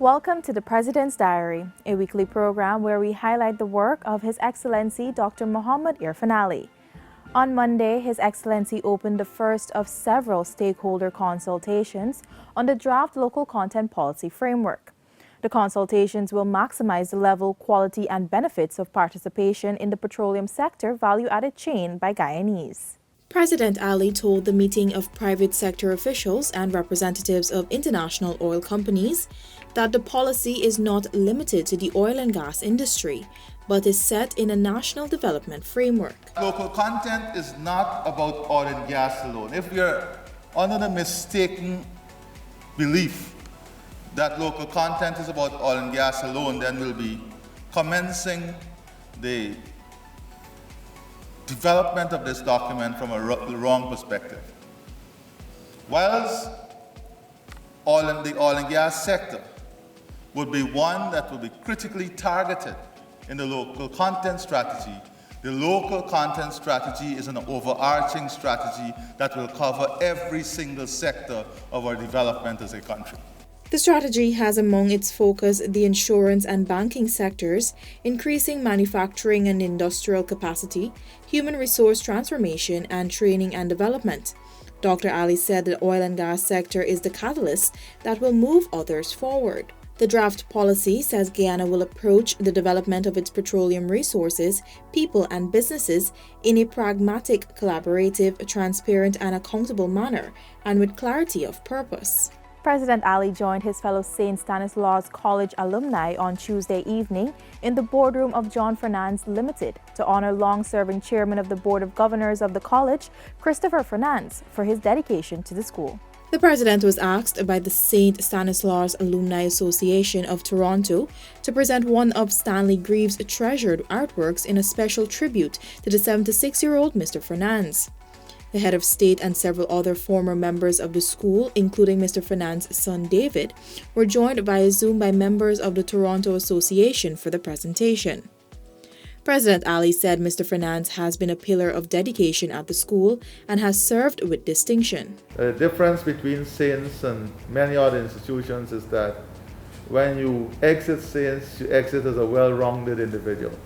Welcome to the President's Diary, a weekly program where we highlight the work of His Excellency Dr. Mohamed Irfaan Ali. On Monday, His Excellency opened the first of several stakeholder consultations on the draft local content policy framework. The consultations will maximize the level, quality, and benefits of participation in the petroleum sector value-added chain by Guyanese. President Ali told the meeting of private sector officials and representatives of international oil companies that the policy is not limited to the oil and gas industry, but is set in a national development framework. Local content is not about oil and gas alone. If we are under the mistaken belief that local content is about oil and gas alone, then we'll be commencing the development of this document from the wrong perspective. Whilst the oil and gas sector would be one that will be critically targeted in the local content strategy, the local content strategy is an overarching strategy that will cover every single sector of our development as a country. The strategy has among its focus the insurance and banking sectors, increasing manufacturing and industrial capacity, human resource transformation, and training and development. Dr. Ali said the oil and gas sector is the catalyst that will move others forward. The draft policy says Guyana will approach the development of its petroleum resources, people, and businesses in a pragmatic, collaborative, transparent, and accountable manner, and with clarity of purpose. President Ali joined his fellow St. Stanislaus College alumni on Tuesday evening in the boardroom of John Fernandes Limited to honor long-serving chairman of the Board of Governors of the college, Christopher Fernandes, for his dedication to the school. The president was asked by the St. Stanislaus Alumni Association of Toronto to present one of Stanley Greaves' treasured artworks in a special tribute to the 76-year-old Mr. Fernandes. The head of state and several other former members of the school, including Mr. Fernandes' son David, were joined via Zoom by members of the Toronto Association for the presentation. President Ali said Mr. Fernandes has been a pillar of dedication at the school and has served with distinction. The difference between Saints and many other institutions is that when you exit Saints, you exit as a well-rounded individual.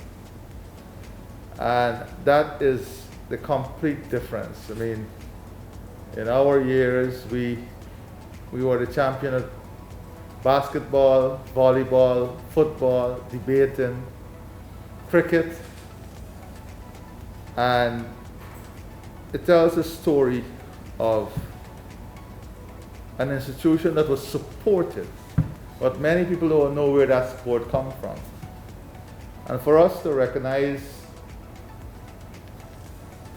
And that is the complete difference. I mean, in our years, we were the champion of basketball, volleyball, football, debating, cricket, and it tells a story of an institution that was supported, but many people don't know where that support comes from. And for us to recognize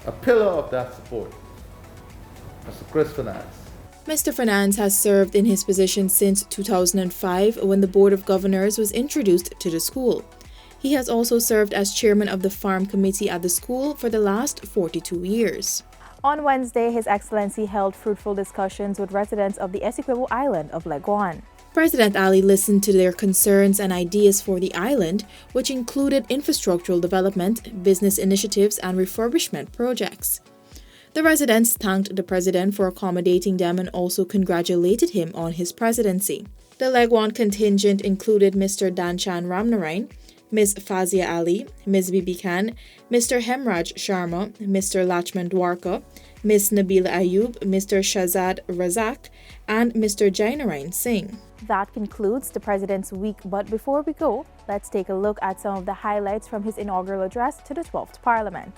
a pillar of that support, Mr. Chris Fernandes. Mr. Fernandes has served in his position since 2005 when the Board of Governors was introduced to the school. He has also served as chairman of the Farm Committee at the school for the last 42 years. On Wednesday, His Excellency held fruitful discussions with residents of the Essequibo Island of Leguan. President Ali listened to their concerns and ideas for the island, which included infrastructural development, business initiatives, and refurbishment projects. The residents thanked the president for accommodating them and also congratulated him on his presidency. The Leguan contingent included Mr. Danchan Ramnarain, Ms. Fazia Ali, Ms. Bibi Khan, Mr. Hemraj Sharma, Mr. Lachman Dwarka, Ms. Nabila Ayub, Mr. Shazad Razak, and Mr. Jainarain Singh. That concludes the President's week, but before we go, let's take a look at some of the highlights from his inaugural address to the 12th Parliament.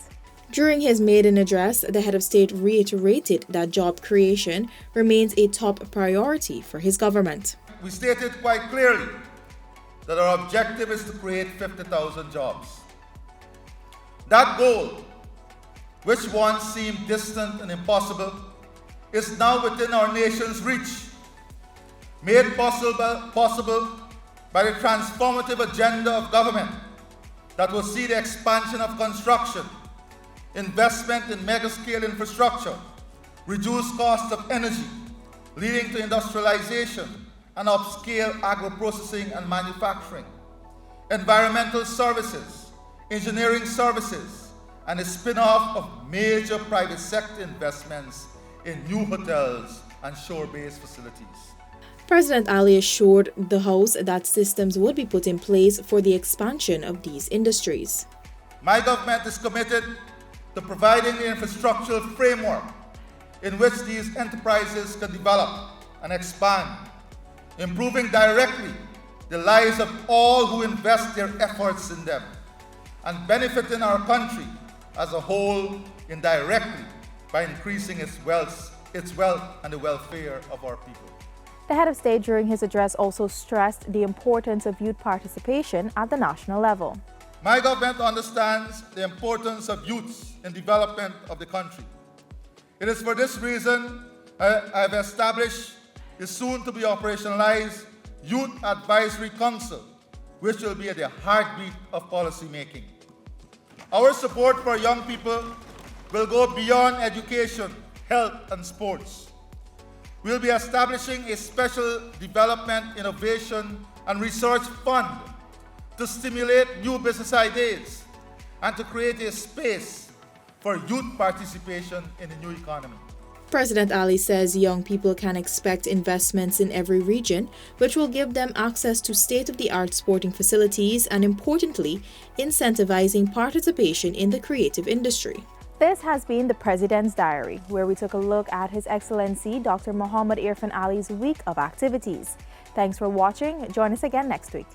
During his maiden address, the head of state reiterated that job creation remains a top priority for his government. We stated quite clearly that our objective is to create 50,000 jobs. That goal, which once seemed distant and impossible, is now within our nation's reach, made possible by the transformative agenda of government that will see the expansion of construction, investment in mega-scale infrastructure, reduced costs of energy, leading to industrialization and upscale agro-processing and manufacturing, environmental services, engineering services, and a spin-off of major private sector investments in new hotels and shore-based facilities. President Ali assured the House that systems would be put in place for the expansion of these industries. My government is committed to providing the infrastructural framework in which these enterprises can develop and expand, improving directly the lives of all who invest their efforts in them, and benefiting our country as a whole indirectly by increasing its wealth and the welfare of our people. The head of state during his address also stressed the importance of youth participation at the national level. My government understands the importance of youths in development of the country. It is for this reason I have established the soon-to-be operationalized Youth Advisory Council, which will be at the heartbeat of policy making. Our support for young people will go beyond education, health, and sports. We'll be establishing a special development, innovation, and research fund to stimulate new business ideas and to create a space for youth participation in the new economy. President Ali says young people can expect investments in every region, which will give them access to state-of-the-art sporting facilities and, importantly, incentivizing participation in the creative industry. This has been the President's Diary, where we took a look at His Excellency Dr. Mohamed Irfaan Ali's week of activities. Thanks for watching. Join us again next week.